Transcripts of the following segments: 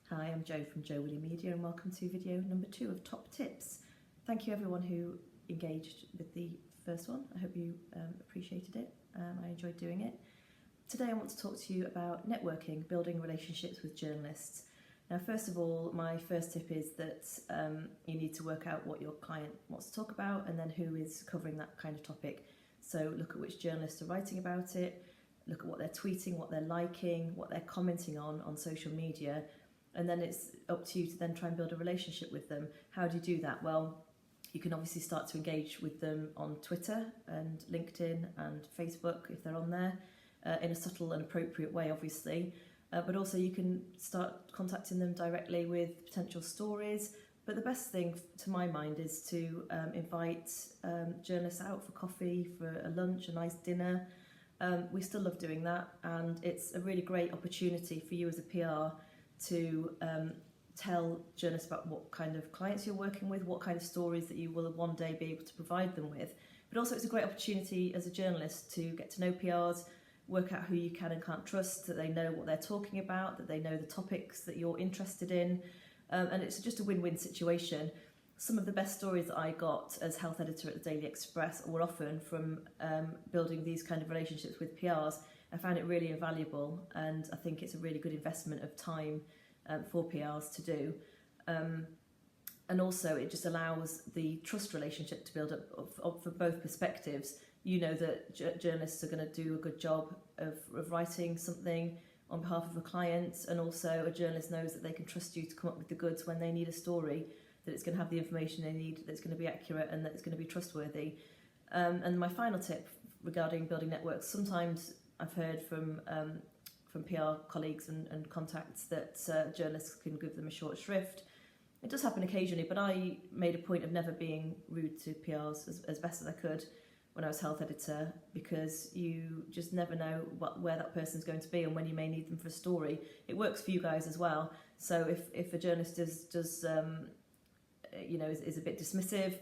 Hi, I'm Jo from Jo William Media and welcome to video number 2 of Top Tips. Thank you everyone who engaged with the first one. I hope you appreciated it. I enjoyed doing it. Today I want to talk to you about networking, building relationships with journalists. Now first of all, my first tip is that you need to work out what your client wants to talk about and then who is covering that kind of topic. So look at which journalists are writing about it, look at what they're tweeting, what they're liking, what they're commenting on social media, and then it's up to you to then try and build a relationship with them. How do you do that? Well, you can obviously start to engage with them on Twitter and LinkedIn and Facebook if they're on there, in a subtle and appropriate way obviously, but also you can start contacting them directly with potential stories. But the best thing to my mind is to invite journalists out for coffee, for a lunch, a nice dinner. We still love doing that, and it's a really great opportunity for you as a PR to tell journalists about what kind of clients you're working with, what kind of stories that you will one day be able to provide them with. But also it's a great opportunity as a journalist to get to know PRs, work out who you can and can't trust, that they know what they're talking about, that they know the topics that you're interested in, and it's just a win-win situation. Some of the best stories that I got as health editor at the Daily Express were often from building these kind of relationships with PRs. I found it really invaluable, and I think it's a really good investment of time for PRs to do. And also it just allows the trust relationship to build up for both perspectives. You know that journalists are going to do a good job of writing something on behalf of a client, and also a journalist knows that they can trust you to come up with the goods when they need a story, that it's going to have the information they need, that it's going to be accurate and that it's going to be trustworthy. And my final tip regarding building networks, sometimes I've heard from PR colleagues and contacts that journalists can give them a short shrift. It does happen occasionally, but I made a point of never being rude to PRs as best as I could when I was health editor, because you just never know where that person's going to be and when you may need them for a story. It works for you guys as well. So if a journalist is a bit dismissive,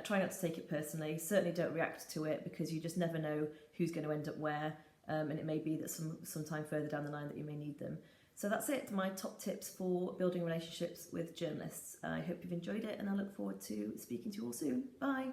try not to take it personally. Certainly don't react to it, because you just never know who's going to end up where, and it may be that some time further down the line that you may need them. So that's it, my top tips for building relationships with journalists. I hope you've enjoyed it, and I look forward to speaking to you all soon. Bye.